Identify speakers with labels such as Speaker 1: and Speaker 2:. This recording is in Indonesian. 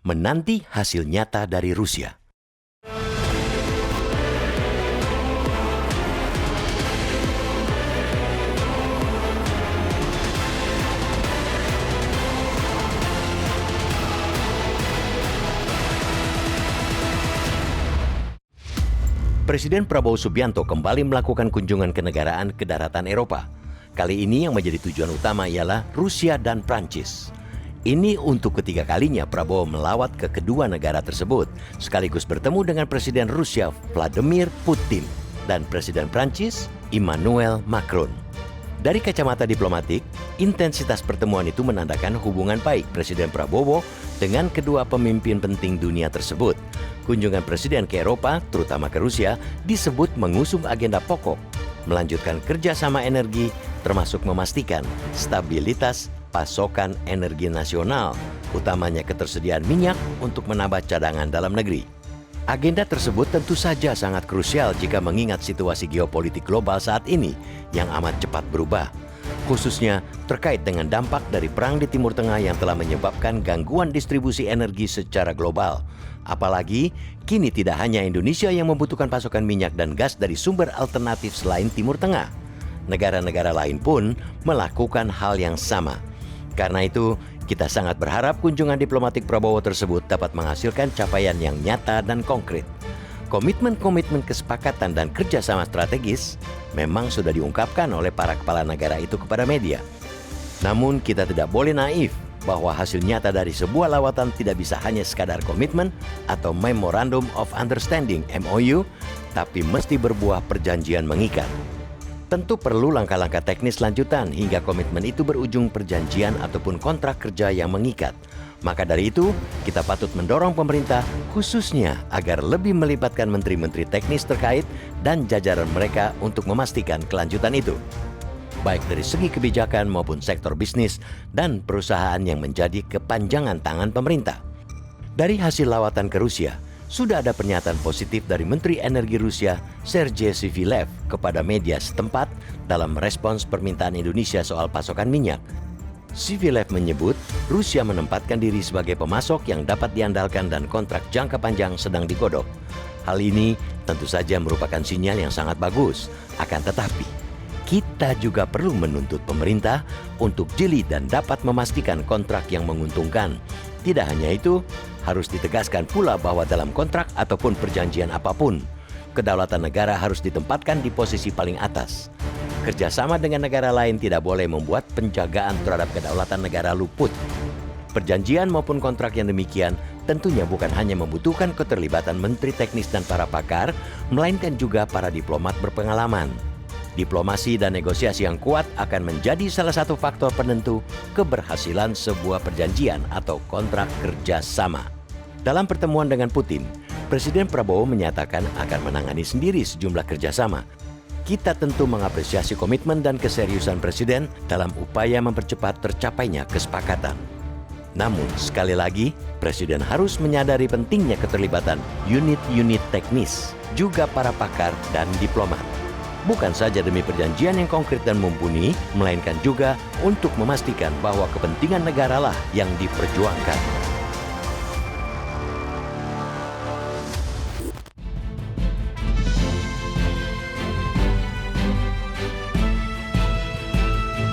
Speaker 1: menanti hasil nyata dari Rusia. Presiden Prabowo Subianto kembali melakukan kunjungan kenegaraan ke daratan Eropa. Kali ini yang menjadi tujuan utama ialah Rusia dan Prancis. Ini untuk ketiga kalinya Prabowo melawat ke kedua negara tersebut, sekaligus bertemu dengan Presiden Rusia Vladimir Putin dan Presiden Prancis Emmanuel Macron. Dari kacamata diplomatik, intensitas pertemuan itu menandakan hubungan baik Presiden Prabowo dengan kedua pemimpin penting dunia tersebut. Kunjungan Presiden ke Eropa, terutama ke Rusia, disebut mengusung agenda pokok, melanjutkan kerjasama energi, termasuk memastikan stabilitas pasokan energi nasional, utamanya ketersediaan minyak untuk menambah cadangan dalam negeri. Agenda tersebut tentu saja sangat krusial jika mengingat situasi geopolitik global saat ini yang amat cepat berubah, khususnya terkait dengan dampak dari perang di Timur Tengah yang telah menyebabkan gangguan distribusi energi secara global. Apalagi, kini tidak hanya Indonesia yang membutuhkan pasokan minyak dan gas dari sumber alternatif selain Timur Tengah. Negara-negara lain pun melakukan hal yang sama. Karena itu, kita sangat berharap kunjungan diplomatik Prabowo tersebut dapat menghasilkan capaian yang nyata dan konkret. Komitmen-komitmen kesepakatan dan kerjasama strategis memang sudah diungkapkan oleh para kepala negara itu kepada media. Namun kita tidak boleh naif bahwa hasil nyata dari sebuah lawatan tidak bisa hanya sekadar komitmen atau Memorandum of Understanding (MOU), tapi mesti berbuah perjanjian mengikat. Tentu perlu langkah-langkah teknis lanjutan hingga komitmen itu berujung perjanjian ataupun kontrak kerja yang mengikat. Maka dari itu, kita patut mendorong pemerintah khususnya agar lebih melibatkan menteri-menteri teknis terkait dan jajaran mereka untuk memastikan kelanjutan itu, baik dari segi kebijakan maupun sektor bisnis dan perusahaan yang menjadi kepanjangan tangan pemerintah. Dari hasil lawatan ke Rusia, sudah ada pernyataan positif dari Menteri Energi Rusia Sergei Sivilev kepada media setempat dalam merespons permintaan Indonesia soal pasokan minyak. Sivilev menyebut Rusia menempatkan diri sebagai pemasok yang dapat diandalkan dan kontrak jangka panjang sedang digodok. Hal ini tentu saja merupakan sinyal yang sangat bagus. Akan tetapi, kita juga perlu menuntut pemerintah untuk jeli dan dapat memastikan kontrak yang menguntungkan. Tidak hanya itu, harus ditegaskan pula bahwa dalam kontrak ataupun perjanjian apapun, kedaulatan negara harus ditempatkan di posisi paling atas. Kerjasama dengan negara lain tidak boleh membuat penjagaan terhadap kedaulatan negara luput. Perjanjian maupun kontrak yang demikian tentunya bukan hanya membutuhkan keterlibatan menteri teknis dan para pakar, melainkan juga para diplomat berpengalaman. Diplomasi dan negosiasi yang kuat akan menjadi salah satu faktor penentu keberhasilan sebuah perjanjian atau kontrak kerjasama. Dalam pertemuan dengan Putin, Presiden Prabowo menyatakan akan menangani sendiri sejumlah kerjasama. Kita tentu mengapresiasi komitmen dan keseriusan Presiden dalam upaya mempercepat tercapainya kesepakatan. Namun, sekali lagi, Presiden harus menyadari pentingnya keterlibatan unit-unit teknis, juga para pakar dan diplomat. Bukan saja demi perjanjian yang konkret dan mumpuni, melainkan juga untuk memastikan bahwa kepentingan negaralah yang diperjuangkan.